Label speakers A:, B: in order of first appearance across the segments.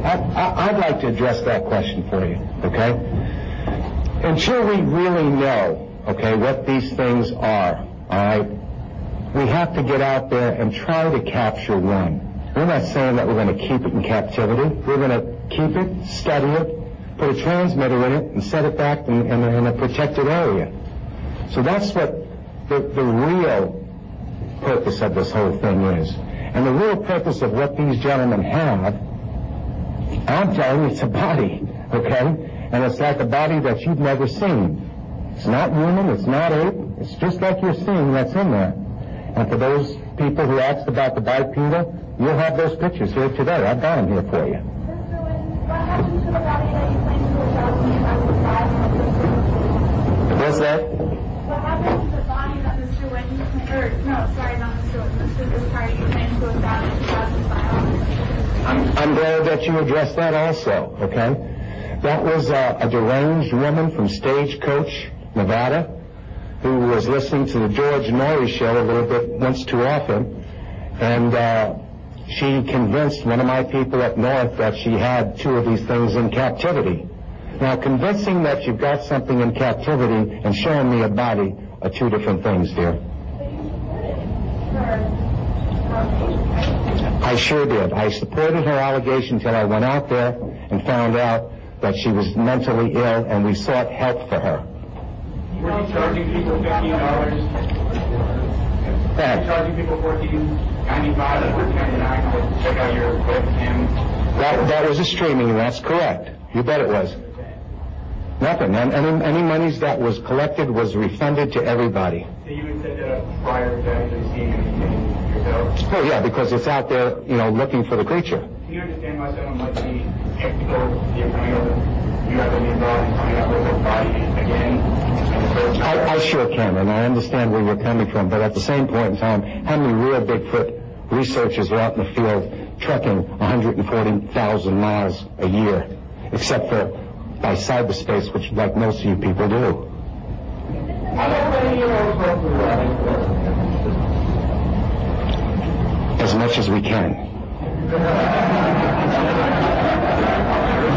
A: I'd like to address that question for you, okay? Until we really know, okay, what these things are, all right, we have to get out there and try to capture one. We're not saying that we're going to keep it in captivity. We're going to keep it, study it, put a transmitter in it, and set it back in a protected area. So that's what the real purpose of this whole thing is. And the real purpose of what these gentlemen have, I'm telling you, it's a body, okay? And it's like a body that you've never seen. It's not human, it's not ape, it's just like you're seeing that's in there. And for those people who asked about the bipedal, you'll have those pictures here today. I've got them here for you.
B: What happened to the body that you claimed to have found when you found
A: What's that?
B: What happened to the body that Mr. Whitney, Mr. Bicardi claimed to have found in 2005?
A: I'm glad that you addressed that also, okay? That was a deranged woman from Stagecoach, Nevada, who was listening to the George Norrie show a little bit once too often, and she convinced one of my people up north that she had two of these things in captivity. Now, convincing that you've got something in captivity and showing me a body are two different things, dear. I sure did. I supported her allegation until I went out there and found out that she was mentally ill, and we sought help for her.
C: Were you charging people $15? Charging people $14.95 or $14.99 to check out your webcam?
A: That was a streaming, and that's correct. You bet it was. Nothing. Any monies that was collected was refunded to everybody.
C: So you would set that up prior to actually seeing anything yourself?
A: Oh, yeah, because it's out there, you know, looking for the creature.
C: Do you understand why someone might be skeptical you're coming over, you have to be involved in coming up with a body again?
A: I sure can, and I understand where you're coming from, but at the same point in time, how many real Bigfoot researchers are out in the field trekking 140,000 miles a year, except for by cyberspace, which like most of you people do? As much as we can.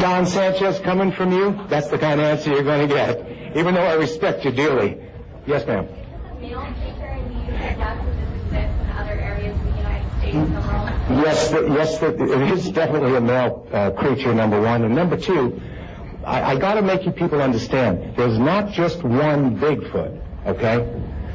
A: Don Sanchez coming from you, that's the kind of answer you're going to get, even though I respect you dearly. Yes, ma'am.
B: Male creature in the United States in other areas of the United States and the world?
A: Yes, it is definitely a male creature, number one. And number two, I got to make you people understand, there's not just one Bigfoot, okay?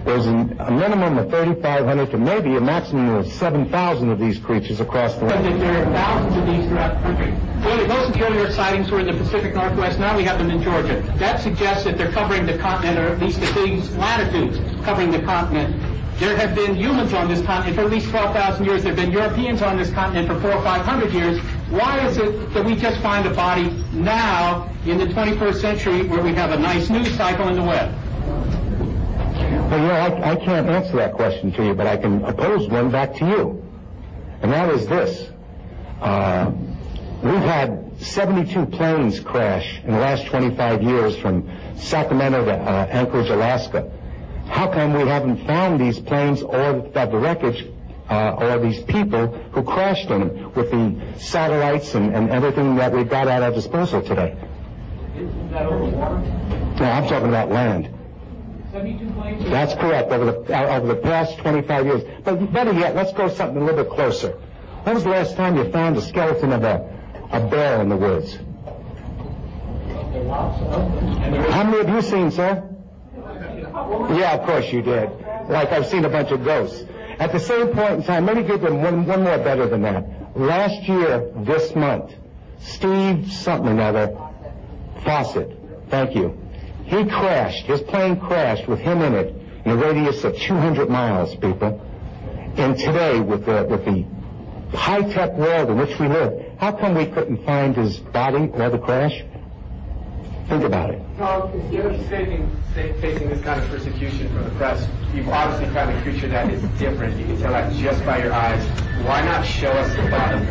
A: There's a minimum of 3,500 to maybe a maximum of 7,000 of these creatures across the land.
D: There are thousands of these throughout the country. Clearly, most of the earlier sightings were in the Pacific Northwest. Now we have them in Georgia. That suggests that they're covering the continent, or at least at these latitudes, covering the continent. There have been humans on this continent for at least 12,000 years. There have been Europeans on this continent for 400 or 500 years. Why is it that we just find a body now in the 21st century where we have a nice news cycle in the web?
A: Well, you know, I can't answer that question to you, but I can pose one back to you. And that is this. We've had 72 planes crash in the last 25 years from Sacramento to Anchorage, Alaska. How come we haven't found these planes or the wreckage or these people who crashed in them with the satellites and everything that we've got at our disposal today?
D: Is that over water?
A: No, I'm talking about land.
D: 72 planes?
A: That's correct, over the past 25 years. But better yet, let's go something a little bit closer. When was the last time you found a skeleton of a bear in the woods? How many have you seen, sir? Yeah, of course you did. Like I've seen a bunch of ghosts. At the same point in time, let me give them one more better than that. Last year, this month, Steve something or another, Fawcett, thank you. He crashed, his plane crashed with him in it in a radius of 200 miles, people. And today, with the high-tech world in which we live, how come we couldn't find his body or the crash? Think about it.
C: Tom, instead of facing this kind of persecution from the press, you've obviously found a creature that is different. You can tell that just by your eyes. Why not show us the body?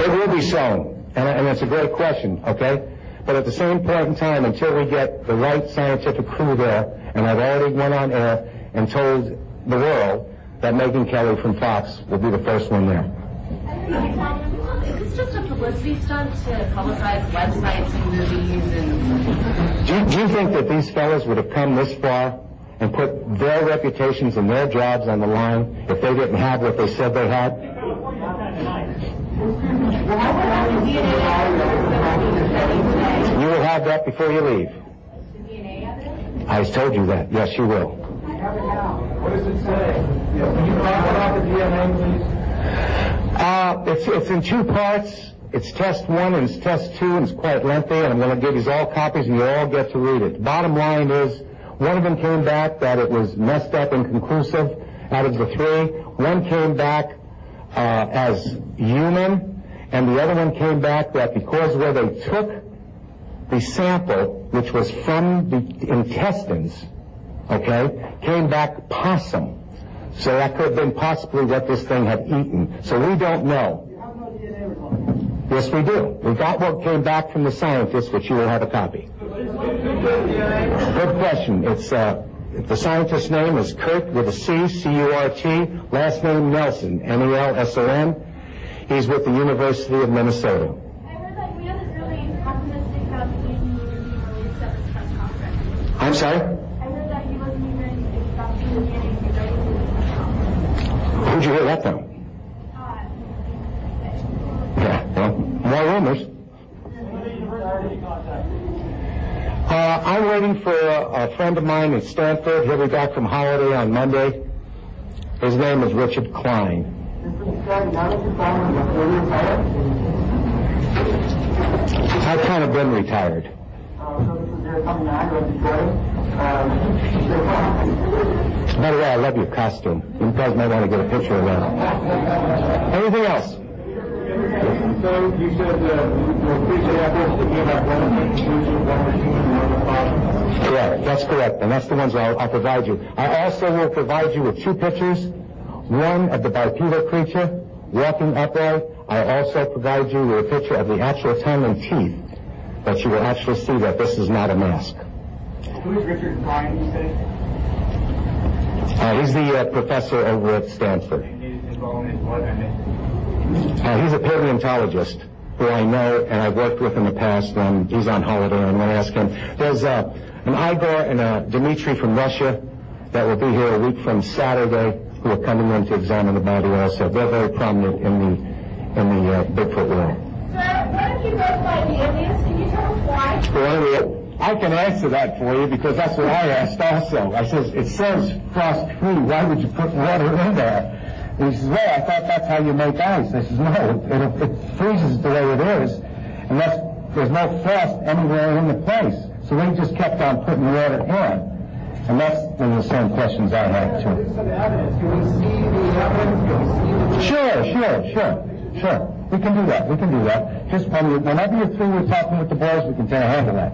A: It will be shown, and it's a great question, okay? But at the same point in time, until we get the right scientific crew there, and I've already went on air and told the world that Megan Kelly from Fox will be the first one there.
B: Is this just a
E: publicity stunt to publicize websites and movies and...
A: Do you think that these fellas would have come this far and put their reputations and their jobs on the line if they didn't have what they said they had? You will have that before you leave. I told you that. Yes, you will.
C: What does it say? Can you talk about the DNA, please?
A: It's in two parts. It's test 1 and it's test 2, and it's quite lengthy, and I'm going to give you all copies, and you all get to read it. Bottom line is, one of them came back that it was messed up and inconclusive out of the 3. One came back as human, and the other one came back that because where they took the sample, which was from the intestines, okay, came back possum. So that could have been possibly what this thing had eaten. So we don't know.
C: You have no DNA results.
A: Yes, we do. We got what came back from the scientists, which you will have a copy. Good question. It's the scientist's name is Kurt with a C, C-U-R-T. Last name Nelson, N-E-L-S-O-N. He's with the University of Minnesota.
B: I heard that we was really optimistic about the DNA being released at this press conference.
A: I'm sorry?
B: I heard that he wasn't even expecting the DNA to be ready for this press conference.
A: Who'd you hear that from? Yeah, well, more rumors. I'm waiting for a friend of mine at Stanford. He'll be back from holiday on Monday. His name is Richard Klein. I've kind of been retired. By the way, I love your costume. You guys might want to get a picture of that. Anything else?
C: So you said you'll appreciate efforts to give up one conclusion, one machine, and one problem.
A: Correct. That's correct. And that's the ones I'll provide you. I also will provide you with 2 pictures. One of the bipedal creature walking upright. I also provide you with a picture of the actual tongue and teeth, that you will actually see that this is not a mask.
C: Who is Richard Klein, you say?
A: He's the professor over at Stanford.
C: And he's involved in what?
A: He's a paleontologist who I know and I've worked with in the past. He's on holiday, and I'm going to ask him. There's an Igor and a Dmitry from Russia that will be here a week from Saturday, who are coming in to examine the body also. They're very prominent in the Bigfoot world.
B: Sir, what if you both by the aliens? Can you tell us why?
A: Well, I can answer that for you because that's what I asked also. I says, it says frost-free. Why would you put water in there? He says, well, I thought that's how you make ice. I says, no, it freezes the way it is, unless there's no frost anywhere in the place. So we just kept on putting water in. And that's one of the same questions I had, too. Sure. We can do that. Just whenever you're through with talking with the boys, we can handle that.